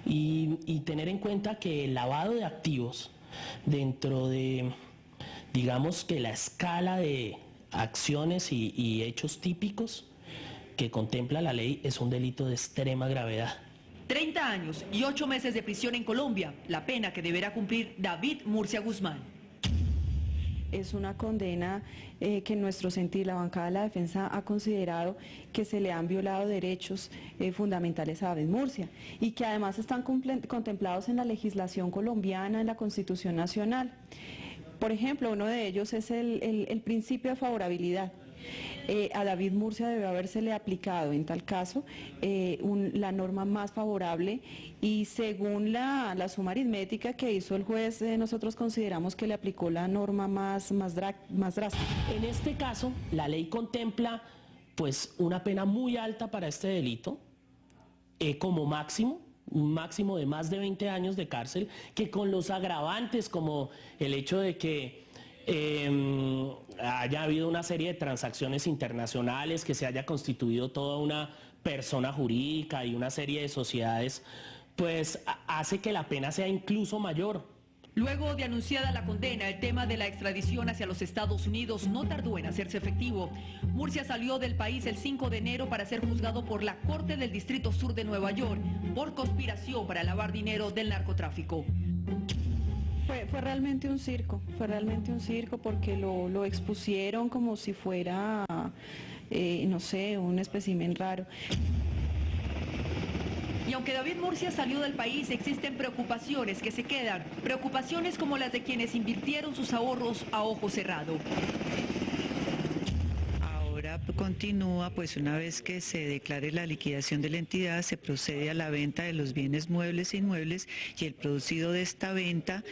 y tener en cuenta que el lavado de activos dentro de, digamos que la escala de acciones y hechos típicos que contempla la ley es un delito de extrema gravedad. 30 años y 8 meses de prisión en Colombia, la pena que deberá cumplir David Murcia Guzmán. Es una condena que en nuestro sentir la bancada de la defensa ha considerado que se le han violado derechos fundamentales a David Murcia y que además están contemplados en la legislación colombiana, en la Constitución Nacional. Por ejemplo, uno de ellos es el principio de favorabilidad. A David Murcia debe habérsele aplicado en tal caso la norma más favorable y según la suma aritmética que hizo el juez, nosotros consideramos que le aplicó la norma más drástica. En este caso, la ley contempla pues una pena muy alta para este delito, como máximo, un máximo de más de 20 años de cárcel, que con los agravantes como el hecho de que haya habido una serie de transacciones internacionales, que se haya constituido toda una persona jurídica y una serie de sociedades, pues hace que la pena sea incluso mayor. Luego de anunciada la condena, el tema de la extradición hacia los Estados Unidos no tardó en hacerse efectivo. Murcia salió del país el 5 de enero para ser juzgado por la Corte del Distrito Sur de Nueva York por conspiración para lavar dinero del narcotráfico. Fue realmente un circo porque lo expusieron como si fuera, no sé, un espécimen raro. Y aunque David Murcia salió del país, existen preocupaciones que se quedan, preocupaciones como las de quienes invirtieron sus ahorros a ojo cerrado. Ahora continúa, pues una vez que se declare la liquidación de la entidad, se procede a la venta de los bienes muebles e inmuebles y el producido de esta venta,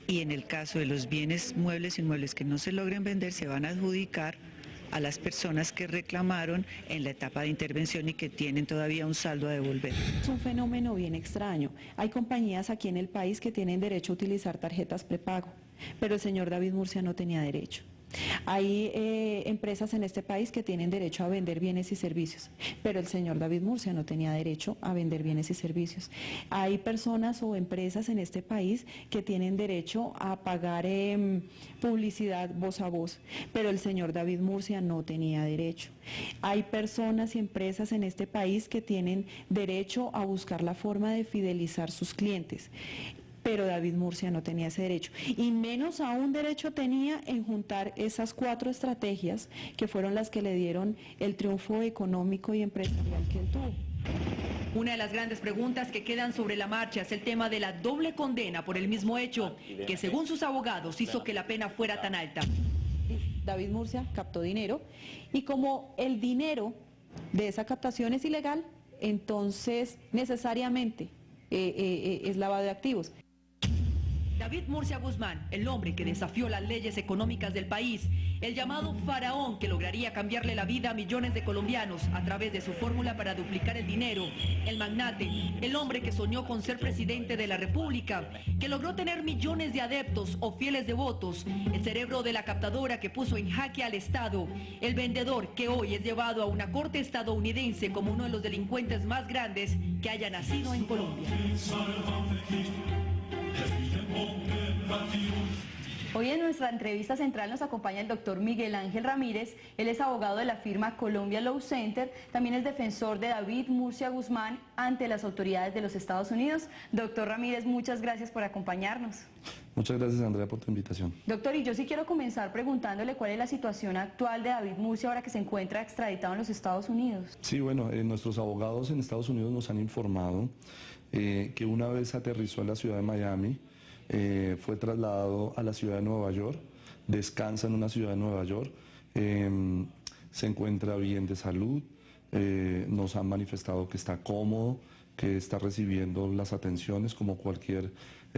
y en el caso de los bienes muebles e inmuebles que no se logren vender, se van a adjudicar a las personas que reclamaron en la etapa de intervención y que tienen todavía un saldo a devolver. Es un fenómeno bien extraño. Hay compañías aquí en el país que tienen derecho a utilizar tarjetas prepago, pero el señor David Murcia no tenía derecho. Hay empresas en este país que tienen derecho a vender bienes y servicios, pero el señor David Murcia no tenía derecho a vender bienes y servicios. Hay personas o empresas en este país que tienen derecho a pagar publicidad voz a voz, pero el señor David Murcia no tenía derecho. Hay personas y empresas en este país que tienen derecho a buscar la forma de fidelizar sus clientes, pero David Murcia no tenía ese derecho, y menos aún derecho tenía en juntar esas 4 estrategias que fueron las que le dieron el triunfo económico y empresarial que él tuvo. Una de las grandes preguntas que quedan sobre la marcha es el tema de la doble condena por el mismo hecho, que según sus abogados hizo que la pena fuera tan alta. David Murcia captó dinero, y como el dinero de esa captación es ilegal, entonces necesariamente es lavado de activos. David Murcia Guzmán, el hombre que desafió las leyes económicas del país, el llamado faraón que lograría cambiarle la vida a millones de colombianos a través de su fórmula para duplicar el dinero, el magnate, el hombre que soñó con ser presidente de la República, que logró tener millones de adeptos o fieles devotos, el cerebro de la captadora que puso en jaque al Estado, el vendedor que hoy es llevado a una corte estadounidense como uno de los delincuentes más grandes que haya nacido en Colombia. Hoy en nuestra entrevista central nos acompaña el doctor Miguel Ángel Ramírez. Él es abogado de la firma Colombia Law Center, también es defensor de David Murcia Guzmán ante las autoridades de los Estados Unidos. Doctor Ramírez, muchas gracias por acompañarnos. Muchas gracias, Andrea, por tu invitación. Doctor, y yo sí quiero comenzar preguntándole cuál es la situación actual de David Murcia ahora que se encuentra extraditado en los Estados Unidos. Sí, bueno, nuestros abogados en Estados Unidos nos han informado que una vez aterrizó en la ciudad de Miami, fue trasladado a la ciudad de Nueva York, descansa en una ciudad de Nueva York, se encuentra bien de salud, nos han manifestado que está cómodo, que está recibiendo las atenciones como cualquier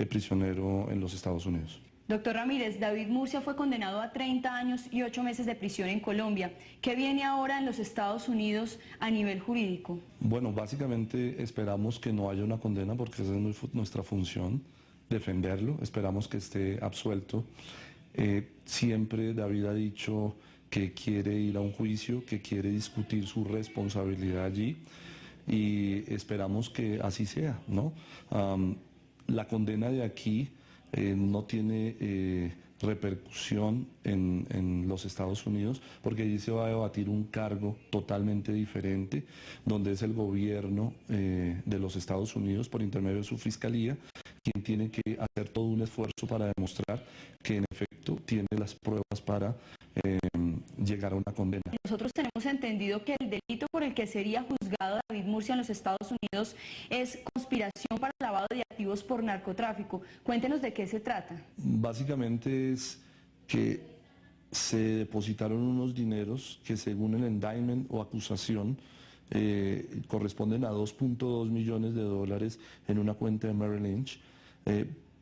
prisionero en los Estados Unidos. Doctor Ramírez, David Murcia fue condenado a 30 años y 8 meses de prisión en Colombia. ¿Qué viene ahora en los Estados Unidos a nivel jurídico? Bueno, básicamente esperamos que no haya una condena porque esa es nuestra función, defenderlo, esperamos que esté absuelto. Siempre David ha dicho que quiere ir a un juicio, que quiere discutir su responsabilidad allí. y esperamos que así sea, ¿no? La condena de aquí no tiene repercusión en los Estados Unidos, porque allí se va a debatir un cargo totalmente diferente, donde es el gobierno de los Estados Unidos, por intermedio de su fiscalía, quien tiene que hacer todo un esfuerzo para demostrar que en efecto tiene las pruebas para llegar a una condena. Nosotros tenemos entendido que el delito por el que sería juzgado David Murcia en los Estados Unidos es conspiración para lavado de activos por narcotráfico. Cuéntenos de qué se trata. Básicamente es que se depositaron unos dineros que, según el indictment o acusación, corresponden a 2.2 millones de dólares en una cuenta de Merrill Lynch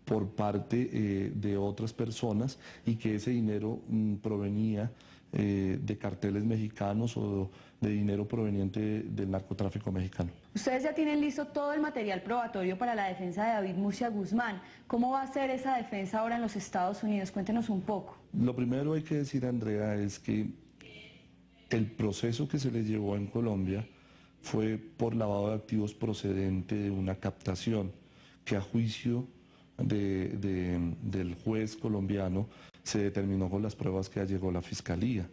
por parte de otras personas, y que ese dinero provenía de carteles mexicanos o de dinero proveniente del narcotráfico mexicano. Ustedes ya tienen listo todo el material probatorio para la defensa de David Murcia Guzmán. ¿Cómo va a ser esa defensa ahora en los Estados Unidos? Cuéntenos un poco. Lo primero hay que decir, Andrea, es que el proceso que se les llevó en Colombia fue por lavado de activos procedente de una captación que, a juicio del juez colombiano, se determinó con las pruebas que allegó la fiscalía.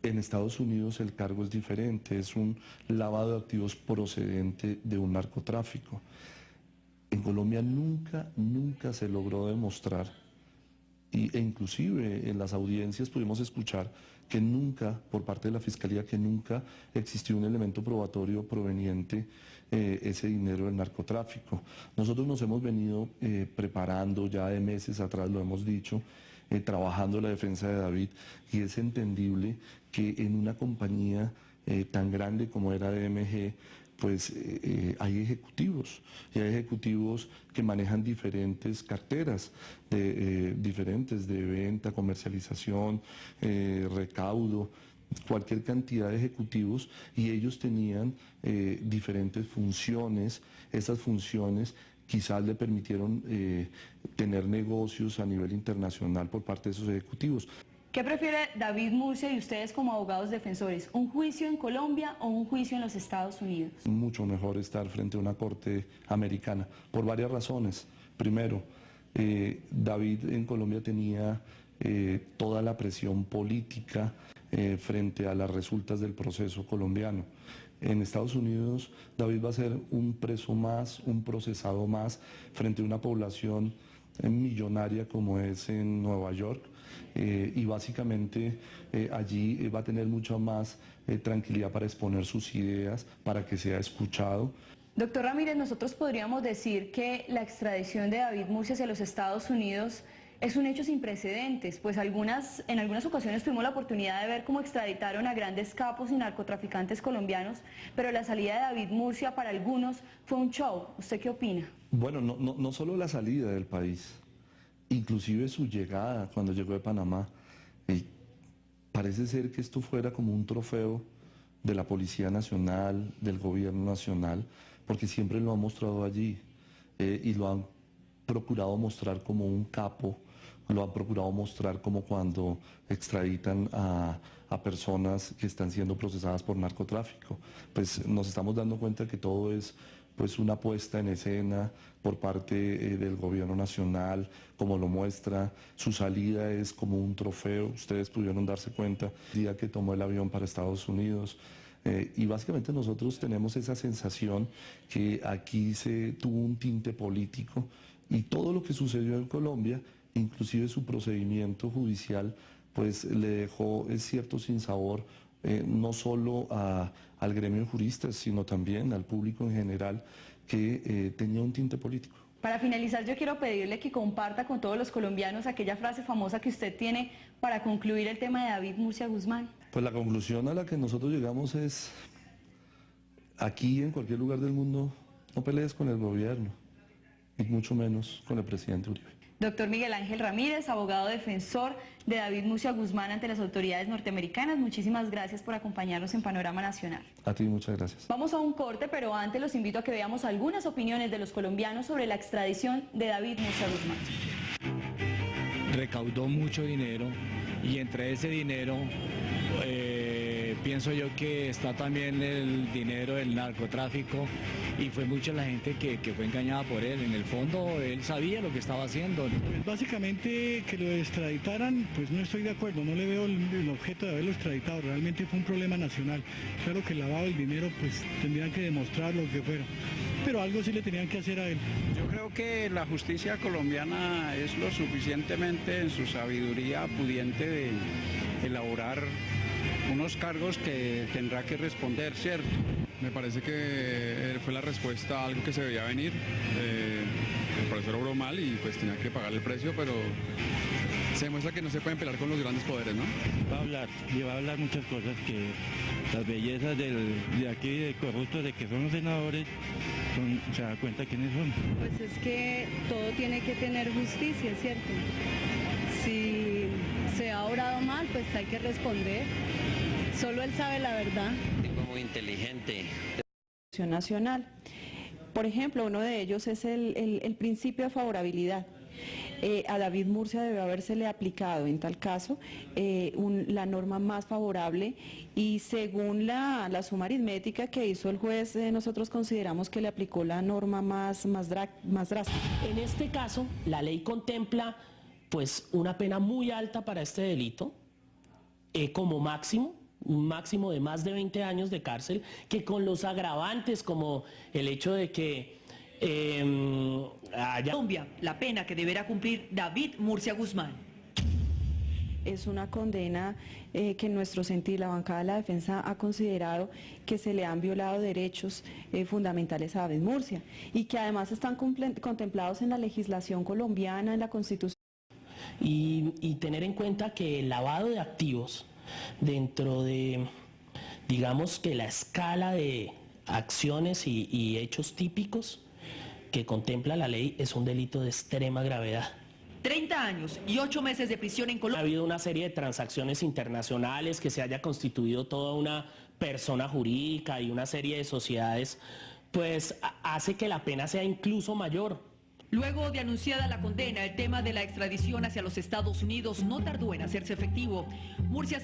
En Estados Unidos el cargo es diferente, es un lavado de activos procedente de un narcotráfico. En Colombia nunca se logró demostrar, e inclusive en las audiencias pudimos escuchar que nunca, por parte de la Fiscalía, que nunca existió un elemento probatorio proveniente ese dinero del narcotráfico. Nosotros nos hemos venido preparando ya de meses atrás, lo hemos dicho, trabajando la defensa de David, y es entendible que en una compañía tan grande como era DMG, pues hay ejecutivos, y hay ejecutivos que manejan diferentes carteras, diferentes de venta, comercialización, recaudo, cualquier cantidad de ejecutivos, y ellos tenían diferentes funciones. Esas funciones quizás le permitieron tener negocios a nivel internacional por parte de esos ejecutivos. ¿Qué prefiere David Murcia y ustedes como abogados defensores? ¿Un juicio en Colombia o un juicio en los Estados Unidos? Mucho mejor estar frente a una corte americana, por varias razones. Primero, David en Colombia tenía toda la presión política frente a las resultas del proceso colombiano. En Estados Unidos, David va a ser un preso más, un procesado más, frente a una población millonaria como es en Nueva York, y básicamente allí va a tener mucha más tranquilidad para exponer sus ideas, para que sea escuchado. Doctor Ramírez, nosotros podríamos decir que la extradición de David Murcia hacia los Estados Unidos es un hecho sin precedentes, pues en algunas ocasiones tuvimos la oportunidad de ver cómo extraditaron a grandes capos y narcotraficantes colombianos, pero la salida de David Murcia para algunos fue un show. ¿Usted qué opina? Bueno, no solo la salida del país, inclusive su llegada cuando llegó de Panamá. Parece ser que esto fuera como un trofeo de la Policía Nacional, del Gobierno Nacional, porque siempre lo han mostrado allí y lo han procurado mostrar como un capo, lo han procurado mostrar como cuando extraditan a personas que están siendo procesadas por narcotráfico. Pues nos estamos dando cuenta que todo es pues una puesta en escena por parte del Gobierno Nacional, como lo muestra. Su salida es como un trofeo. Ustedes pudieron darse cuenta el día que tomó el avión para Estados Unidos. Y básicamente nosotros tenemos esa sensación que aquí se tuvo un tinte político, y todo lo que sucedió en Colombia, inclusive su procedimiento judicial, pues le dejó cierto sinsabor, no solo al gremio de juristas, sino también al público en general, que tenía un tinte político. Para finalizar, yo quiero pedirle que comparta con todos los colombianos aquella frase famosa que usted tiene para concluir el tema de David Murcia Guzmán. Pues la conclusión a la que nosotros llegamos es: aquí, en cualquier lugar del mundo, no pelees con el gobierno, y mucho menos con el presidente Uribe. Doctor Miguel Ángel Ramírez, abogado defensor de David Murcia Guzmán ante las autoridades norteamericanas, muchísimas gracias por acompañarnos en Panorama Nacional. A ti, muchas gracias. Vamos a un corte, pero antes los invito a que veamos algunas opiniones de los colombianos sobre la extradición de David Murcia Guzmán. Recaudó mucho dinero, y entre ese dinero pienso yo que está también el dinero del narcotráfico y fue mucha la gente que fue engañada por él. En el fondo él sabía lo que estaba haciendo. Pues básicamente que lo extraditaran, pues no estoy de acuerdo, no le veo el objeto de haberlo extraditado, realmente fue un problema nacional. Claro que el lavado del dinero pues tendrían que demostrar lo que fuera, pero algo sí le tenían que hacer a él. Yo creo que la justicia colombiana es lo suficientemente en su sabiduría pudiente de elaborar unos cargos que tendrá que responder, ¿cierto? Me parece que fue la respuesta a algo que se veía venir. El profesor obró mal y pues tenía que pagar el precio, pero se demuestra que no se pueden pelear con los grandes poderes, ¿no? Va a hablar muchas cosas que las bellezas de aquí, de corruptos, de que son los senadores, se da cuenta quiénes son. Pues es que todo tiene que tener justicia, ¿cierto? Si se ha obrado mal, pues hay que responder. Solo él sabe la verdad. Muy inteligente. Nacional. Por ejemplo, uno de ellos es el principio de favorabilidad. A David Murcia debe habérsele aplicado en tal caso la norma más favorable y según la suma aritmética que hizo el juez, nosotros consideramos que le aplicó la norma más drástica. En este caso, la ley contempla pues una pena muy alta para este delito, como máximo, un máximo de más de 20 años de cárcel, que con los agravantes como el hecho de que Colombia, la pena que deberá cumplir David Murcia Guzmán. Es una condena que en nuestro sentir la bancada de la defensa ha considerado que se le han violado derechos fundamentales a David Murcia y que además están contemplados en la legislación colombiana, en la Constitución. Y tener en cuenta que el lavado de activos dentro de, digamos que la escala de acciones y hechos típicos que contempla la ley es un delito de extrema gravedad. 30 años y 8 meses de prisión en Ha Colombia. habido una serie de transacciones internacionales, que se haya constituido toda una persona jurídica y una serie de sociedades, pues hace que la pena sea incluso mayor. Luego de anunciada la condena, el tema de la extradición hacia los Estados Unidos no tardó en hacerse efectivo. Murcia